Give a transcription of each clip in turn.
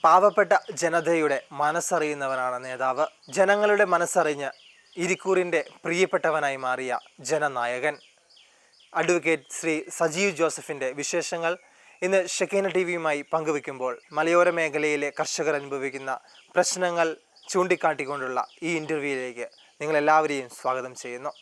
പാവപ്പെട്ട ജനതയുടെ മനസ്സറിയുന്നവനാണ് നേതാവ്. ജനങ്ങളുടെ മനസ്സറിഞ്ഞ് ഇരിക്കൂറിൻ്റെ പ്രിയപ്പെട്ടവനായി മാറിയ ജനനായകൻ അഡ്വക്കേറ്റ് ശ്രീ സജീവ് ജോസഫിൻ്റെ വിശേഷങ്ങൾ ഇന്ന് ഷെക്കീന ടി വിയുമായി പങ്കുവെക്കുമ്പോൾ മലയോര മേഖലയിലെ കർഷകർ അനുഭവിക്കുന്ന പ്രശ്നങ്ങൾ ചൂണ്ടിക്കാട്ടിക്കൊണ്ടുള്ള ഈ ഇൻ്റർവ്യൂയിലേക്ക് നിങ്ങളെല്ലാവരെയും സ്വാഗതം ചെയ്യുന്നു.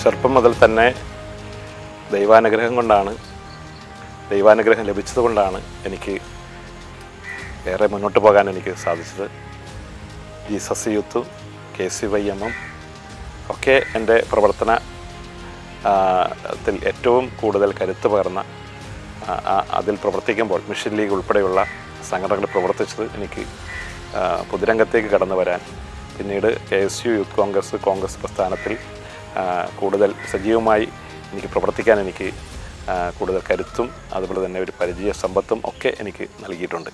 ചെറുപ്പം മുതൽ തന്നെ ദൈവാനുഗ്രഹം ലഭിച്ചതുകൊണ്ടാണ് എനിക്ക് ഏറെ മുന്നോട്ട് പോകാൻ എനിക്ക് സാധിച്ചത്. ജീസസ് യൂത്തും KCYM ഒക്കെ എൻ്റെ പ്രവർത്തനത്തിൽ ഏറ്റവും കൂടുതൽ കരുത്ത് പകർന്ന അതിൽ പ്രവർത്തിക്കുമ്പോൾ മിഷൻ ലീഗ് ഉൾപ്പെടെയുള്ള സംഘടനകൾ പ്രവർത്തിച്ചത് എനിക്ക് പൊതുരംഗത്തേക്ക് കടന്നു വരാൻ, പിന്നീട് KSU യൂത്ത് കോൺഗ്രസ് പ്രസ്ഥാനത്തിൽ കൂടുതൽ സജീവമായി എനിക്ക് പ്രവർത്തിക്കാൻ എനിക്ക് കൂടുതൽ കരുത്തും അതുപോലെ തന്നെ ഒരു പരിചയ സമ്പത്തും ഒക്കെ എനിക്ക് നൽകിയിട്ടുണ്ട്.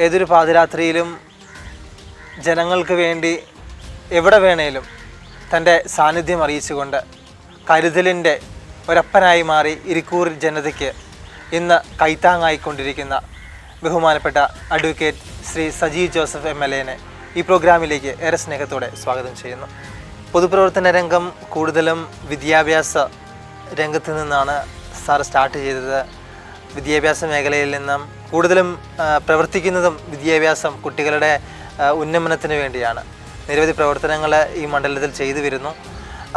ഏതൊരു പാതിരാത്രിയിലും ജനങ്ങൾക്ക് വേണ്ടി എവിടെ വേണേലും തൻ്റെ സാന്നിധ്യം അറിയിച്ചുകൊണ്ട് കരുതലിൻ്റെ ഒരപ്പനായി മാറി ഇരിക്കൂർ ജനതയ്ക്ക് ഇന്ന് കൈത്താങ്ങായിക്കൊണ്ടിരിക്കുന്ന ബഹുമാനപ്പെട്ട advocate Shri Sajeev Joseph MLA ഈ പ്രോഗ്രാമിലേക്ക് ഏറെ സ്നേഹത്തോടെ സ്വാഗതം ചെയ്യുന്നു. പൊതുപ്രവർത്തന രംഗം കൂടുതലും വിദ്യാഭ്യാസ രംഗത്ത് നിന്നാണ് സാർ സ്റ്റാർട്ട് ചെയ്തത്. വിദ്യാഭ്യാസ മേഖലയിൽ നിന്നും കൂടുതലും പ്രവർത്തിക്കുന്നതും വിദ്യാഭ്യാസം കുട്ടികളുടെ ഉന്നമനത്തിന് വേണ്ടിയാണ്. നിരവധി പ്രവർത്തനങ്ങൾ ഈ മണ്ഡലത്തിൽ ചെയ്തു വരുന്നു.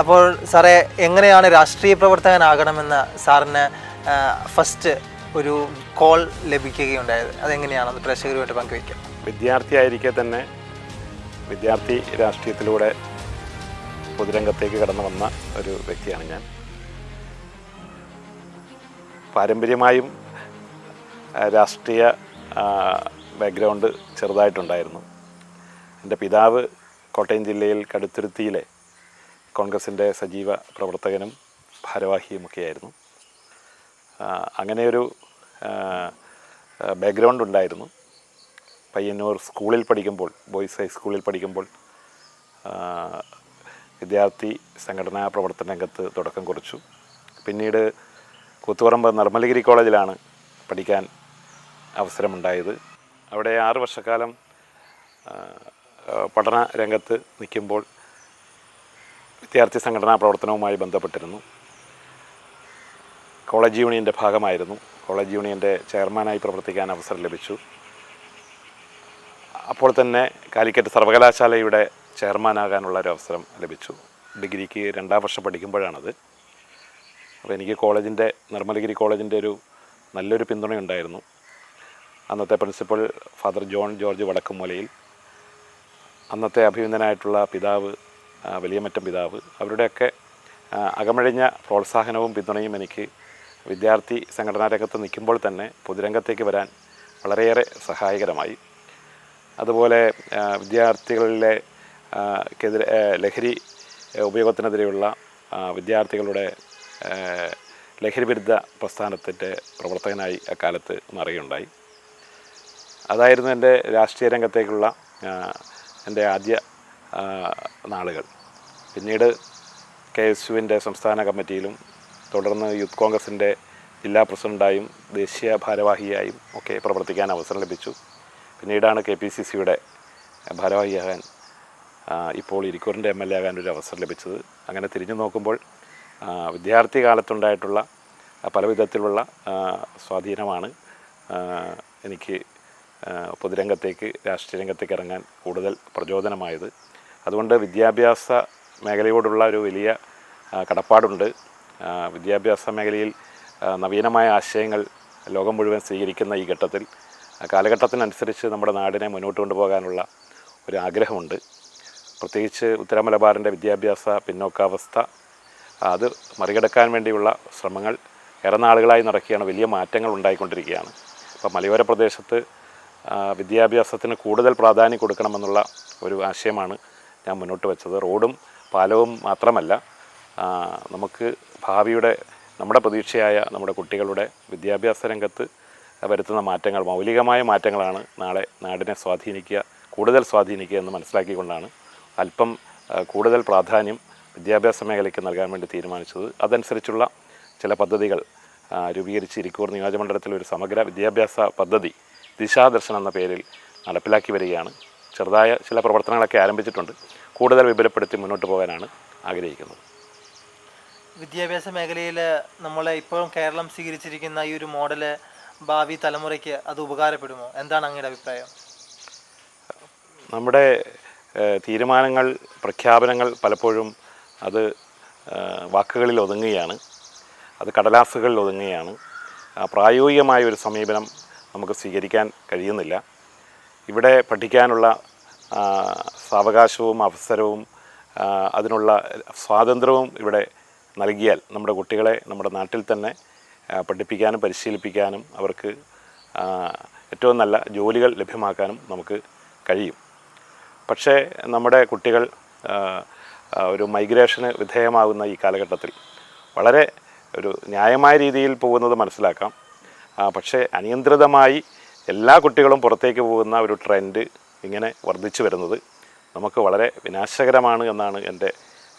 അപ്പോൾ സാറേ, എങ്ങനെയാണ് രാഷ്ട്രീയ പ്രവർത്തകനാകണമെന്ന് സാറിന് ഫസ്റ്റ് ഒരു കോൾ ലഭിക്കുകയുണ്ടായത്? അതെങ്ങനെയാണെന്ന് പ്രേക്ഷകരുമായിട്ട് പങ്കുവയ്ക്കാം. വിദ്യാർത്ഥിയായിരിക്കെ തന്നെ വിദ്യാർത്ഥി രാഷ്ട്രീയത്തിലൂടെ പൊതുരംഗത്തേക്ക് കടന്നു വന്ന ഒരു വ്യക്തിയാണ് ഞാൻ. പാരമ്പര്യമായും രാഷ്ട്രീയ ബാക്ക്ഗ്രൗണ്ട് ചെറുതായിട്ടുണ്ടായിരുന്നു. എൻ്റെ പിതാവ് കോട്ടയം ജില്ലയിൽ കടുത്തുരുത്തിയിലെ കോൺഗ്രസിൻ്റെ സജീവ പ്രവർത്തകനും ഭാരവാഹിയുമൊക്കെയായിരുന്നു. അങ്ങനെയൊരു ബാക്ക്ഗ്രൗണ്ട് ഉണ്ടായിരുന്നു. പയ്യന്നൂർ സ്കൂളിൽ പഠിക്കുമ്പോൾ, ബോയ്സ് ഹൈസ്കൂളിൽ പഠിക്കുമ്പോൾ വിദ്യാർത്ഥി സംഘടനാ പ്രവർത്തന രംഗത്ത് തുടക്കം കുറിച്ചു. പിന്നീട് കൂത്തുപറമ്പ് നിർമ്മലഗിരി കോളേജിലാണ് പഠിക്കാൻ അവസരമുണ്ടായത്. അവിടെ 6 വർഷക്കാലം പഠന രംഗത്ത് നിൽക്കുമ്പോൾ വിദ്യാർത്ഥി സംഘടനാ പ്രവർത്തനവുമായി ബന്ധപ്പെട്ടിരുന്നു. കോളേജ് യൂണിയൻ്റെ ഭാഗമായിരുന്നു. കോളേജ് യൂണിയൻ്റെ ചെയർമാനായി പ്രവർത്തിക്കാൻ അവസരം ലഭിച്ചു. അപ്പോൾ തന്നെ കാലിക്കറ്റ് സർവകലാശാലയുടെ ചെയർമാനാകാനുള്ള ഒരു അവസരം ലഭിച്ചു. ഡിഗ്രിക്ക് 2ാം വർഷം പഠിക്കുമ്പോഴാണത്. അപ്പോൾ എനിക്ക് നിർമ്മലഗിരി കോളേജിൻ്റെ ഒരു നല്ലൊരു പിന്തുണയുണ്ടായിരുന്നു. അന്നത്തെ പ്രിൻസിപ്പൽ ഫാദർ ജോൺ ജോർജ് വടക്കുംമൂലയിൽ, അന്നത്തെ അഭിനന്ദനായിട്ടുള്ള പിതാവ് വലിയമറ്റം പിതാവ്, അവരുടെയൊക്കെ അകമഴിഞ്ഞ പ്രോത്സാഹനവും പിന്തുണയും എനിക്ക് വിദ്യാർത്ഥി സംഘടനാ രംഗത്ത് നിൽക്കുമ്പോൾ തന്നെ പൊതുരംഗത്തേക്ക് വരാൻ വളരെയേറെ സഹായകരമായി. അതുപോലെ വിദ്യാർത്ഥികളിലെ ലഹരി ഉപയോഗത്തിനെതിരെയുള്ള വിദ്യാർത്ഥികളുടെ ലഹരി വിരുദ്ധ പ്രസ്ഥാനത്തിൻ്റെ പ്രവർത്തകനായി അക്കാലത്ത് മാറുകയുണ്ടായി. അതായിരുന്നു എൻ്റെ രാഷ്ട്രീയ രംഗത്തേക്കുള്ള എൻ്റെ ആദ്യ നാളുകൾ. പിന്നീട് KSUവിൻ്റെ സംസ്ഥാന കമ്മിറ്റിയിലും തുടർന്ന് യൂത്ത് കോൺഗ്രസിൻ്റെ ജില്ലാ പ്രസിഡൻ്റായും ദേശീയ ഭാരവാഹിയായും ഒക്കെ പ്രവർത്തിക്കാൻ അവസരം ലഭിച്ചു. പിന്നീടാണ് KPCCയുടെ ഭാരവാഹിയാകാൻ, ഇപ്പോൾ ഇരിക്കൂറിൻ്റെ MLA ആകാൻ ഒരു അവസരം ലഭിച്ചത്. അങ്ങനെ തിരിഞ്ഞു നോക്കുമ്പോൾ വിദ്യാർത്ഥി കാലത്തുണ്ടായിട്ടുള്ള പല വിധത്തിലുള്ള സ്വാധീനമാണ് എനിക്ക് പൊതുരംഗത്തേക്ക്, രാഷ്ട്രീയ രംഗത്തേക്ക് ഇറങ്ങാൻ കൂടുതൽ പ്രചോദനമായത്. അതുകൊണ്ട് വിദ്യാഭ്യാസ മേഖലയോടുള്ള ഒരു വലിയ കടപ്പാടുണ്ട്. വിദ്യാഭ്യാസ മേഖലയിൽ നവീനമായ ആശയങ്ങൾ ലോകം മുഴുവൻ സ്വീകരിക്കുന്ന ഈ ഘട്ടത്തിൽ, കാലഘട്ടത്തിനനുസരിച്ച് നമ്മുടെ നാടിനെ മുന്നോട്ട് കൊണ്ടുപോകാനുള്ള ഒരു ആഗ്രഹമുണ്ട്. പ്രത്യേകിച്ച് ഉത്തര മലബാറിൻ്റെ വിദ്യാഭ്യാസ പിന്നോക്കാവസ്ഥ അത് മറികടക്കാൻ വേണ്ടിയുള്ള ശ്രമങ്ങൾ ഏറെ നാളുകളായി നടക്കുകയാണ്. വലിയ മാറ്റങ്ങൾ ഉണ്ടായിക്കൊണ്ടിരിക്കുകയാണ്. അപ്പോൾ മലയോര പ്രദേശത്ത് വിദ്യാഭ്യാസത്തിന് കൂടുതൽ പ്രാധാന്യം കൊടുക്കണമെന്നുള്ള ഒരു ആശയമാണ് ഞാൻ മുന്നോട്ട് വെച്ചത്. റോഡും പാലവും മാത്രമല്ല നമുക്ക് ഭാവിയുടെ നമ്മുടെ പ്രതീക്ഷയായ നമ്മുടെ കുട്ടികളുടെ വിദ്യാഭ്യാസ രംഗത്ത് വരുത്തുന്ന മാറ്റങ്ങൾ, മൗലികമായ മാറ്റങ്ങളാണ് നാളെ നാടിനെ കൂടുതൽ സ്വാധീനിക്കുക എന്ന് മനസ്സിലാക്കിക്കൊണ്ടാണ് അല്പം കൂടുതൽ പ്രാധാന്യം വിദ്യാഭ്യാസ മേഖലയ്ക്ക് നൽകാൻ വേണ്ടി തീരുമാനിച്ചത്. അതനുസരിച്ചുള്ള ചില പദ്ധതികൾ രൂപീകരിച്ച് ഇരിക്കൂർ നിയോജകമണ്ഡലത്തിൽ ഒരു സമഗ്ര വിദ്യാഭ്യാസ പദ്ധതി ദിശാദർശൻ എന്ന പേരിൽ നടപ്പിലാക്കി വരികയാണ്. ചെറുതായ ചില പ്രവർത്തനങ്ങളൊക്കെ ആരംഭിച്ചിട്ടുണ്ട്. കൂടുതൽ വിപുലപ്പെടുത്തി മുന്നോട്ട് പോകാനാണ് ആഗ്രഹിക്കുന്നത്. വിദ്യാഭ്യാസ മേഖലയിൽ നമ്മളെ ഇപ്പോഴും കേരളം സ്വീകരിച്ചിരിക്കുന്ന ഈ ഒരു മോഡല് ഭാവി തലമുറയ്ക്ക് അത് ഉപകാരപ്പെടുമോ? എന്താണ് അങ്ങയുടെ അഭിപ്രായം? നമ്മുടെ തീരുമാനങ്ങൾ, പ്രഖ്യാപനങ്ങൾ പലപ്പോഴും അത് വാക്കുകളിൽ ഒതുങ്ങുകയാണ്, അത് കടലാസുകളിൽ ഒതുങ്ങുകയാണ്. പ്രായോഗികമായ ഒരു സമീപനം നമുക്ക് സ്വീകരിക്കാൻ കഴിയുന്നില്ല. ഇവിടെ പഠിക്കാനുള്ള സാവകാശവും അവസരവും അതിനുള്ള സ്വാതന്ത്ര്യവും ഇവിടെ നൽകിയാൽ നമ്മുടെ കുട്ടികളെ നമ്മുടെ നാട്ടിൽ തന്നെ പഠിപ്പിക്കാനും പരിശീലിപ്പിക്കാനും അവർക്ക് ഏറ്റവും നല്ല ജോലികൾ ലഭ്യമാക്കാനും നമുക്ക് കഴിയും. പക്ഷേ നമ്മുടെ കുട്ടികൾ ഒരു മൈഗ്രേഷന് വിധേയമാകുന്ന ഈ കാലഘട്ടത്തിൽ വളരെ ഒരു ന്യായമായ രീതിയിൽ പോകുന്നത് മനസ്സിലാക്കാം. പക്ഷേ അനിയന്ത്രിതമായി എല്ലാ കുട്ടികളും പുറത്തേക്ക് പോകുന്ന ഒരു ട്രെൻഡ് ഇങ്ങനെ വർദ്ധിച്ചു വരുന്നത് നമുക്ക് വളരെ വിനാശകരമാണ് എന്നാണ് എൻ്റെ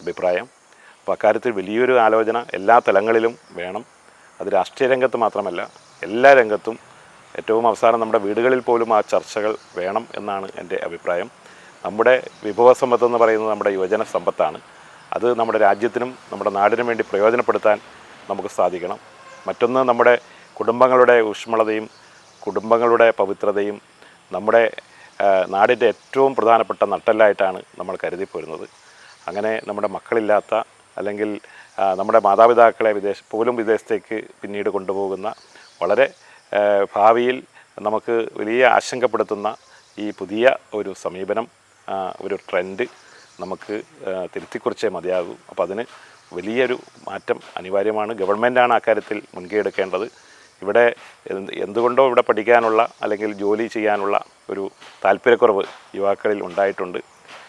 അഭിപ്രായം. അപ്പോൾ അക്കാര്യത്തിൽ വലിയൊരു ആലോചന എല്ലാ തലങ്ങളിലും വേണം. അത് രാഷ്ട്രീയ രംഗത്ത് മാത്രമല്ല, എല്ലാ രംഗത്തും ഏറ്റവും അവസാനം നമ്മുടെ വീടുകളിൽ പോലും ആ ചർച്ചകൾ വേണം എന്നാണ് എൻ്റെ അഭിപ്രായം. നമ്മുടെ വിഭവസമ്പത്ത് എന്ന് പറയുന്നത് നമ്മുടെ യുവജന സമ്പത്താണ്. അത് നമ്മുടെ രാജ്യത്തിനും നമ്മുടെ നാടിനും വേണ്ടി പ്രയോജനപ്പെടുത്താൻ നമുക്ക് സാധിക്കണം. മറ്റൊന്ന്, നമ്മുടെ കുടുംബങ്ങളുടെ ഊഷ്മളതയും കുടുംബങ്ങളുടെ പവിത്രതയും നമ്മുടെ നാടിൻ്റെ ഏറ്റവും പ്രധാനപ്പെട്ട നട്ടെല്ലായിട്ടാണ് നമ്മൾ കരുതിപ്പോരുന്നത്. അങ്ങനെ നമ്മുടെ മക്കളില്ലാത്ത അല്ലെങ്കിൽ നമ്മുടെ മാതാപിതാക്കളെ വിദേശത്തേക്ക് പിന്നീട് കൊണ്ടുപോകുന്ന വളരെ ഭാവിയിൽ നമുക്ക് വലിയ ആശങ്കപ്പെടുത്തുന്ന ഈ പുതിയ ഒരു സമീപനം, ഒരു ട്രെൻഡ് നമുക്ക് തിരുത്തിക്കുറിച്ചേ മതിയാകൂ. അപ്പോൾ അതിന് വലിയൊരു മാറ്റം അനിവാര്യമാണ്. ഗവൺമെൻറ്റാണ് അക്കാര്യത്തിൽ മുൻകൈ എടുക്കേണ്ടത്. ഇവിടെ എന്തുകൊണ്ടോ ഇവിടെ പഠിക്കാനുള്ള അല്ലെങ്കിൽ ജോലി ചെയ്യാനുള്ള ഒരു താല്പര്യക്കുറവ് യുവാക്കളിൽ ഉണ്ടായിട്ടുണ്ട്.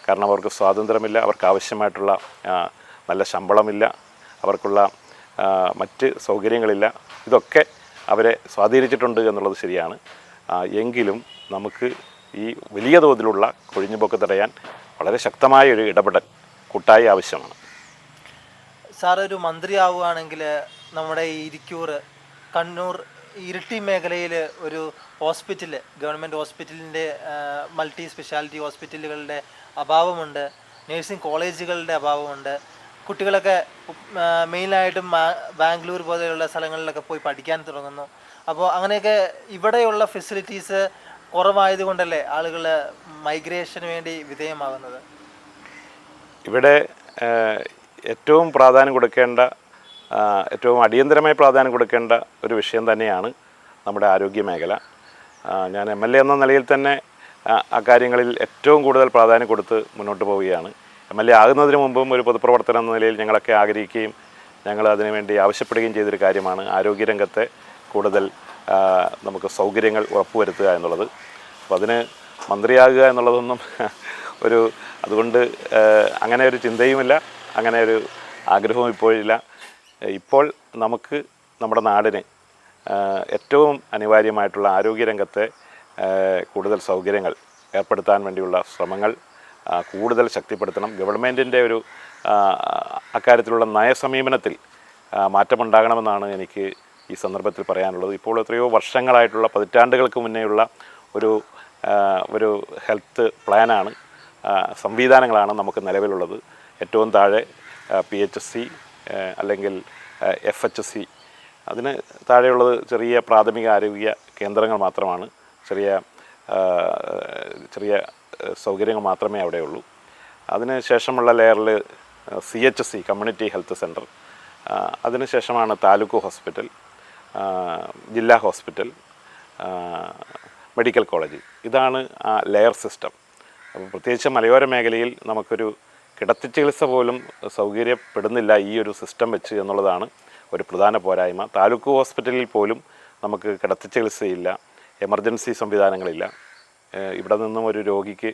കാരണം അവർക്ക് സ്വാതന്ത്ര്യമില്ല, അവർക്ക് ആവശ്യമായിട്ടുള്ള നല്ല ശമ്പളമില്ല, അവർക്കുള്ള മറ്റ് സൗകര്യങ്ങളില്ല. ഇതൊക്കെ അവരെ സ്വാധീനിച്ചിട്ടുണ്ട് എന്നുള്ളത് ശരിയാണ്. എങ്കിലും നമുക്ക് ഈ വലിയ തോതിലുള്ള കൊഴിഞ്ഞുപോക്ക് തടയാൻ വളരെ ശക്തമായ ഒരു ഇടപെടൽ കൂട്ടായി ആവശ്യമാണ്. സാർ ഒരു മന്ത്രിയാവുകയാണെങ്കിൽ നമ്മുടെ ഈ ഇരിക്കൂർ, കണ്ണൂർ, ഇരിട്ടി മേഖലയിൽ ഒരു ഹോസ്പിറ്റൽ, ഗവൺമെൻറ് ഹോസ്പിറ്റലിൻ്റെ മൾട്ടി സ്പെഷ്യാലിറ്റി ഹോസ്പിറ്റലുകളുടെ അഭാവമുണ്ട്, നേഴ്സിംഗ് കോളേജുകളുടെ അഭാവമുണ്ട്. കുട്ടികളൊക്കെ മെയിനായിട്ടും ബാംഗ്ലൂർ പോലെയുള്ള സ്ഥലങ്ങളിലൊക്കെ പോയി പഠിക്കാൻ തുടങ്ങുന്നു. അപ്പോൾ അങ്ങനെയൊക്കെ ഇവിടെയുള്ള ഫെസിലിറ്റീസ് കുറവായതുകൊണ്ടല്ലേ ആളുകൾ മൈഗ്രേഷന് വേണ്ടി വിധേയമാകുന്നത്? ഇവിടെ ഏറ്റവും പ്രാധാന്യം കൊടുക്കേണ്ട, ഏറ്റവും അടിയന്തരമായി പ്രാധാന്യം കൊടുക്കേണ്ട ഒരു വിഷയം തന്നെയാണ് നമ്മുടെ ആരോഗ്യ മേഖല. ഞാൻ MLA എന്ന നിലയിൽ തന്നെ അക്കാര്യങ്ങളിൽ ഏറ്റവും കൂടുതൽ പ്രാധാന്യം കൊടുത്ത് മുന്നോട്ട് പോവുകയാണ്. MLA ആകുന്നതിന് മുമ്പും ഒരു പൊതുപ്രവർത്തനം എന്ന നിലയിൽ ഞങ്ങളൊക്കെ ആഗ്രഹിക്കുകയും ഞങ്ങൾ അതിനുവേണ്ടി ആവശ്യപ്പെടുകയും ചെയ്തൊരു കാര്യമാണ് ആരോഗ്യരംഗത്തെ കൂടുതൽ നമുക്ക് സൗകര്യങ്ങൾ ഉറപ്പുവരുത്തുക എന്നുള്ളത്. അപ്പോൾ അതിന് മന്ത്രിയാകുക എന്നുള്ളതൊന്നും അതുകൊണ്ട് അങ്ങനെ ഒരു ചിന്തയുമില്ല, അങ്ങനെ ഒരു ആഗ്രഹവും ഇപ്പോഴില്ല. ഇപ്പോൾ നമുക്ക് നമ്മുടെ നാടിന് ഏറ്റവും അനിവാര്യമായിട്ടുള്ള ആരോഗ്യരംഗത്തെ കൂടുതൽ സൗകര്യങ്ങൾ ഏർപ്പെടുത്താൻ വേണ്ടിയുള്ള ശ്രമങ്ങൾ കൂടുതൽ ശക്തിപ്പെടുത്തണം. ഗവൺമെൻറ്റിൻ്റെ ഒരു അക്കാര്യത്തിലുള്ള നയസമീപനത്തിൽ മാറ്റമുണ്ടാകണമെന്നാണ് എനിക്ക് ഈ സന്ദർഭത്തിൽ പറയാനുള്ളത്. ഇപ്പോൾ എത്രയോ വർഷങ്ങളായിട്ടുള്ള, പതിറ്റാണ്ടുകൾക്ക് മുന്നേയുള്ള ഒരു ഹെൽത്ത് പ്ലാനാണ്, സംവിധാനങ്ങളാണ് നമുക്ക് നിലവിലുള്ളത്. ഏറ്റവും താഴെ PHC അല്ലെങ്കിൽ FHC, അതിന് താഴെയുള്ളത് ചെറിയ പ്രാഥമിക ആരോഗ്യ കേന്ദ്രങ്ങൾ മാത്രമാണ്. ചെറിയ സൗകര്യങ്ങൾ മാത്രമേ അവിടെയുള്ളൂ. അതിന് ശേഷമുള്ള ലെയറിൽ CHC, കമ്മ്യൂണിറ്റി ഹെൽത്ത് സെൻറ്റർ, അതിനുശേഷമാണ് താലൂക്ക് ഹോസ്പിറ്റൽ, ജില്ലാ ഹോസ്പിറ്റൽ, മെഡിക്കൽ കോളേജ്. ഇതാണ് ആ ലെയർ സിസ്റ്റം. അപ്പോൾ പ്രത്യേകിച്ച് മലയോര മേഖലയിൽ നമുക്കൊരു കിടത്തി ചികിത്സ പോലും സൗകര്യപ്പെടുന്നില്ല ഈ ഒരു സിസ്റ്റം വെച്ച് എന്നുള്ളതാണ് ഒരു പ്രധാന പോരായ്മ. താലൂക്ക് ഹോസ്പിറ്റലിൽ പോലും നമുക്ക് കിടത്തി ചികിത്സയില്ല, എമർജൻസി സംവിധാനങ്ങളില്ല. ഇവിടെ നിന്നും ഒരു രോഗിക്ക്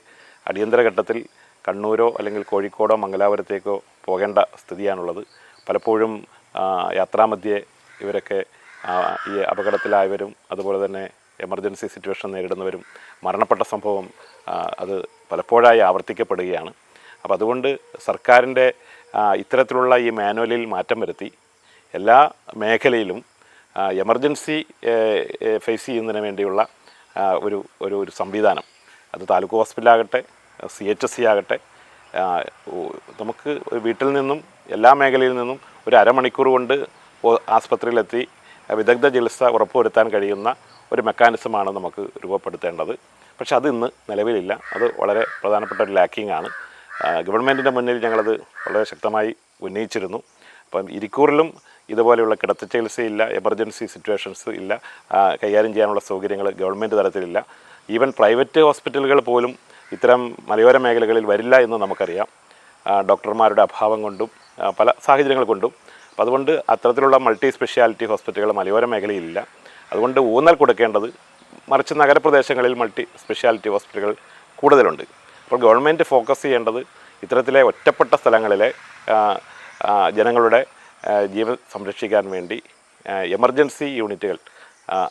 അടിയന്തര ഘട്ടത്തിൽ കണ്ണൂരോ അല്ലെങ്കിൽ കോഴിക്കോടോ മംഗലാപുരത്തേക്കോ പോകേണ്ട സ്ഥിതിയാണുള്ളത്. പലപ്പോഴും യാത്രാമധ്യേ ഇവരൊക്കെ ഈ അപകടത്തിലായവരും അതുപോലെ തന്നെ എമർജൻസി സിറ്റുവേഷൻ നേരിടുന്നവരും മരണപ്പെട്ട സംഭവം അത് പലപ്പോഴായി ആവർത്തിക്കപ്പെടുകയാണ്. അപ്പോൾ അതുകൊണ്ട് സർക്കാരിൻ്റെ ഇത്തരത്തിലുള്ള ഈ മാനുവലിൽ മാറ്റം വരുത്തി എല്ലാ മേഖലയിലും എമർജൻസി ഫേസ് ചെയ്യുന്നതിന് വേണ്ടിയുള്ള ഒരു സംവിധാനം, അത് താലൂക്ക് ഹോസ്പിറ്റലാകട്ടെ CHSC ആകട്ടെ, നമുക്ക് വീട്ടിൽ നിന്നും എല്ലാ മേഖലയിൽ നിന്നും ഒരു അരമണിക്കൂർ കൊണ്ട് ആസ്പത്രിയിലെത്തി വിദഗ്ധ ചികിത്സ ഉറപ്പുവരുത്താൻ കഴിയുന്ന ഒരു മെക്കാനിസമാണ് നമുക്ക് രൂപപ്പെടുത്തേണ്ടത്. പക്ഷെ അത് ഇന്ന് നിലവിലില്ല. അത് വളരെ പ്രധാനപ്പെട്ട ഒരു ലാക്കിംഗ് ആണ്. ഗവൺമെൻറ്റിൻ്റെ മുന്നിൽ ഞങ്ങളത് വളരെ ശക്തമായി ഉന്നയിച്ചിരുന്നു. അപ്പം ഇരിക്കൂറിലും ഇതുപോലെയുള്ള കിടത്തി ചികിത്സയില്ല, എമർജൻസി സിറ്റുവേഷൻസ് ഇല്ല, കൈകാര്യം ചെയ്യാനുള്ള സൗകര്യങ്ങൾ ഗവൺമെൻറ് തലത്തിലില്ല. ഈവൻ പ്രൈവറ്റ് ഹോസ്പിറ്റലുകൾ പോലും ഇത്തരം മലയോര മേഖലകളിൽ വരില്ല എന്ന് നമുക്കറിയാം, ഡോക്ടർമാരുടെ അഭാവം കൊണ്ടും പല സാഹചര്യങ്ങൾ കൊണ്ടും. അപ്പം അതുകൊണ്ട് അത്തരത്തിലുള്ള മൾട്ടി സ്പെഷ്യാലിറ്റി ഹോസ്പിറ്റലുകൾ മലയോര മേഖലയിലില്ല. അതുകൊണ്ട് ഊന്നൽ കൊടുക്കേണ്ടത് മറിച്ച് നഗരപ്രദേശങ്ങളിൽ മൾട്ടി സ്പെഷ്യാലിറ്റി ഹോസ്പിറ്റലുകൾ കൂടുതലുണ്ട്. അപ്പോൾ ഗവൺമെൻറ് ഫോക്കസ് ചെയ്യേണ്ടത് ഇത്തരത്തിലെ ഒറ്റപ്പെട്ട സ്ഥലങ്ങളിലെ ജനങ്ങളുടെ ജീവൻ സംരക്ഷിക്കാൻ വേണ്ടി എമർജൻസി യൂണിറ്റുകൾ,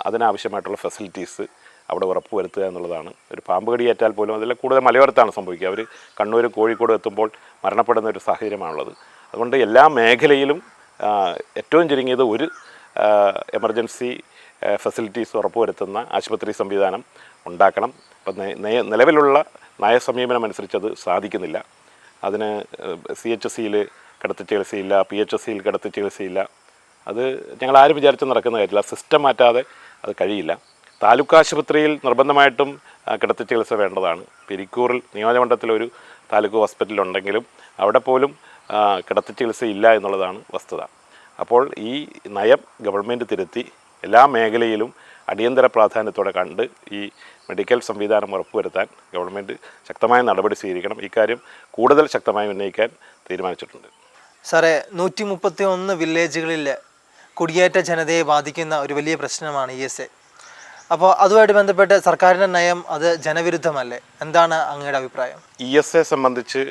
അതിനാവശ്യമായിട്ടുള്ള ഫെസിലിറ്റീസ് അവിടെ ഉറപ്പുവരുത്തുക എന്നുള്ളതാണ്. ഒരു പാമ്പ് കടിയേറ്റാൽ പോലും അതിൽ കൂടുതൽ മലയോരത്താണ് സംഭവിക്കുക. അവർ കണ്ണൂർ കോഴിക്കോട് എത്തുമ്പോൾ മരണപ്പെടുന്ന ഒരു സാഹചര്യമാണുള്ളത്. അതുകൊണ്ട് എല്ലാ മേഖലയിലും ഏറ്റവും ചുരുങ്ങിയത് ഒരു എമർജൻസി ഫെസിലിറ്റീസ് ഉറപ്പുവരുത്തുന്ന ആശുപത്രി സംവിധാനം ഉണ്ടാക്കണം. അപ്പം നിലവിലുള്ള നയസമീപനം അനുസരിച്ച് അത് സാധിക്കുന്നില്ല. അതിന് CHSCയിൽ കിടത്തി ചികിത്സയില്ല, PHSCയിൽ കിടത്തി ചികിത്സയില്ല. അത് ഞങ്ങൾ ആരും വിചാരിച്ച് നടക്കുന്ന കാര്യമില്ല. സിസ്റ്റം മാറ്റാതെ അത് കഴിയില്ല. താലൂക്ക് ആശുപത്രിയിൽ നിർബന്ധമായിട്ടും കിടത്തി ചികിത്സ വേണ്ടതാണ്. ഇരിക്കൂറിൽ നിയോജകമണ്ഡലത്തിലൊരു താലൂക്ക് ഹോസ്പിറ്റലുണ്ടെങ്കിലും അവിടെ പോലും കിടത്തി ചികിത്സ ഇല്ല എന്നുള്ളതാണ് വസ്തുത. അപ്പോൾ ഈ നയം ഗവൺമെൻറ് തിരുത്തി എല്ലാ മേഖലയിലും അടിയന്തര പ്രാധാന്യത്തോടെ കണ്ട് ഈ മെഡിക്കൽ സംവിധാനം ഉറപ്പുവരുത്താൻ ഗവൺമെൻറ് ശക്തമായ നടപടി സ്വീകരിക്കണം. ഇക്കാര്യം കൂടുതൽ ശക്തമായി ഉന്നയിക്കാൻ തീരുമാനിച്ചിട്ടുണ്ട്. സാറേ, 131 വില്ലേജുകളിൽ കുടിയേറ്റ ജനതയെ ബാധിക്കുന്ന ഒരു വലിയ പ്രശ്നമാണ് ESA. അപ്പോൾ അതുമായിട്ട് ബന്ധപ്പെട്ട് സർക്കാരിൻ്റെ നയം അത് ജനവിരുദ്ധമല്ലേ? എന്താണ് അങ്ങയുടെ അഭിപ്രായം? ESA സംബന്ധിച്ച്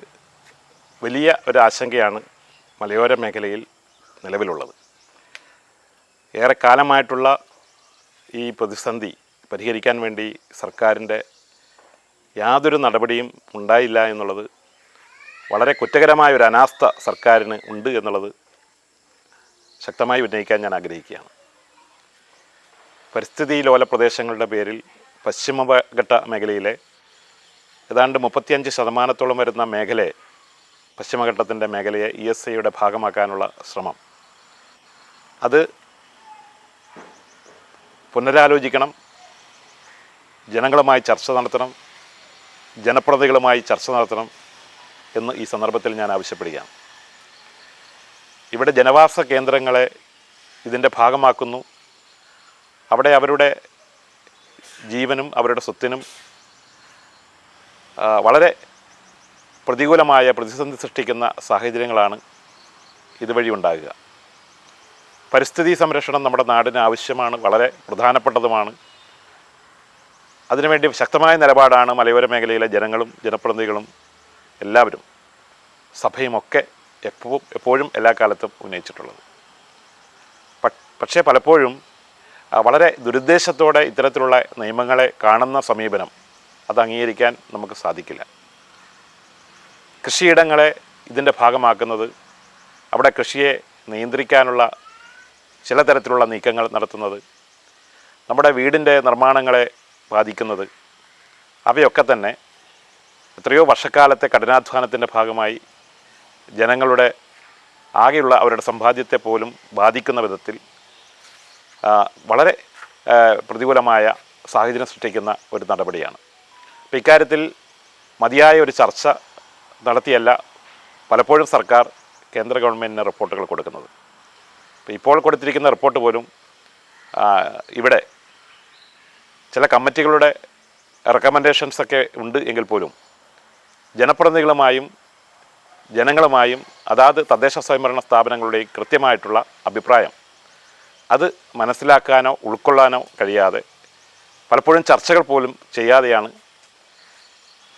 വലിയ ഒരു ആശങ്കയാണ് മലയോര മേഖലയിൽ നിലവിലുള്ളത്. ഏറെക്കാലമായിട്ടുള്ള ഈ പ്രതിസന്ധി പരിഹരിക്കാൻ വേണ്ടി സർക്കാരിൻ്റെ യാതൊരു നടപടിയും ഉണ്ടായില്ല എന്നുള്ളത് വളരെ കുറ്റകരമായ ഒരു അനാസ്ഥ സർക്കാരിന് ഉണ്ട് എന്നുള്ളത് ശക്തമായി ഉന്നയിക്കാൻ ഞാൻ ആഗ്രഹിക്കുകയാണ്. പരിസ്ഥിതി ലോല പ്രദേശങ്ങളുടെ പേരിൽ പശ്ചിമഘട്ട മേഖലയിലെ ഏതാണ്ട് 35% വരുന്ന മേഖലയെ, പശ്ചിമഘട്ടത്തിൻ്റെ മേഖലയെ ESAയുടെ ഭാഗമാക്കാനുള്ള ശ്രമം, അത് പുനരാലോചിക്കണം. ജനങ്ങളുമായി ചർച്ച നടത്തണം, ജനപ്രതിനിധികളുമായി ചർച്ച നടത്തണം എന്ന് ഈ സന്ദർഭത്തിൽ ഞാൻ ആവശ്യപ്പെടുകയാണ്. ഇവിടെ ജനവാസ കേന്ദ്രങ്ങളെ ഇതിൻ്റെ ഭാഗമാക്കുന്നു. അവിടെ അവരുടെ ജീവനും അവരുടെ സ്വത്തിനും വളരെ പ്രതികൂലമായ പ്രതിസന്ധി സൃഷ്ടിക്കുന്ന സാഹചര്യങ്ങളാണ് ഇതുവഴി ഉണ്ടാകുക. പരിസ്ഥിതി സംരക്ഷണം നമ്മുടെ നാടിന് ആവശ്യമാണ്, വളരെ പ്രധാനപ്പെട്ടതുമാണ്. അതിനുവേണ്ടി ശക്തമായ നിലപാടാണ് മലയോര മേഖലയിലെ ജനങ്ങളും ജനപ്രതിനിധികളും എല്ലാവരും, സഭയുമൊക്കെ എപ്പോഴും എല്ലാ കാലത്തും ഉന്നയിച്ചിട്ടുള്ളത്. പക്ഷേ പലപ്പോഴും വളരെ ദുരുദ്ദേശത്തോടെ ഇത്തരത്തിലുള്ള നിയമങ്ങളെ കാണുന്ന സമീപനം അത് അംഗീകരിക്കാൻ നമുക്ക് സാധിക്കില്ല. കൃഷിയിടങ്ങളെ ഇതിൻ്റെ ഭാഗമാക്കുന്നത്, അവിടെ കൃഷിയെ നിയന്ത്രിക്കാനുള്ള ചില തരത്തിലുള്ള നീക്കങ്ങൾ നടത്തുന്നത്, നമ്മുടെ വീടിൻ്റെ നിർമ്മാണങ്ങളെ ബാധിക്കുന്നത്, അവയൊക്കെ തന്നെ എത്രയോ വർഷക്കാലത്തെ കഠിനാധ്വാനത്തിൻ്റെ ഭാഗമായി ജനങ്ങളുടെ ആകെയുള്ള അവരുടെ സമ്പാദ്യത്തെ പോലും ബാധിക്കുന്ന വിധത്തിൽ വളരെ പ്രതികൂലമായ സാഹചര്യം സൃഷ്ടിക്കുന്ന ഒരു നടപടിയാണ്. അപ്പോൾ ഇക്കാര്യത്തിൽ മതിയായ ഒരു ചർച്ച നടത്തിയല്ല പലപ്പോഴും സർക്കാർ കേന്ദ്ര ഗവൺമെൻറ്റിന് റിപ്പോർട്ടുകൾ കൊടുക്കുന്നത്. ഇപ്പോൾ കൊടുത്തിരിക്കുന്ന റിപ്പോർട്ട് പോലും ഇവിടെ ചില കമ്മിറ്റികളുടെ റെക്കമെൻഡേഷൻസൊക്കെ ഉണ്ട് എങ്കിൽ പോലും ജനപ്രതിനിധികളുമായും ജനങ്ങളുമായും അതാത് തദ്ദേശ സ്വയംഭരണ സ്ഥാപനങ്ങളുടെയും കൃത്യമായിട്ടുള്ള അഭിപ്രായം അത് മനസ്സിലാക്കാനോ ഉൾക്കൊള്ളാനോ കഴിയാതെ പലപ്പോഴും ചർച്ചകൾ പോലും ചെയ്യാതെയാണ്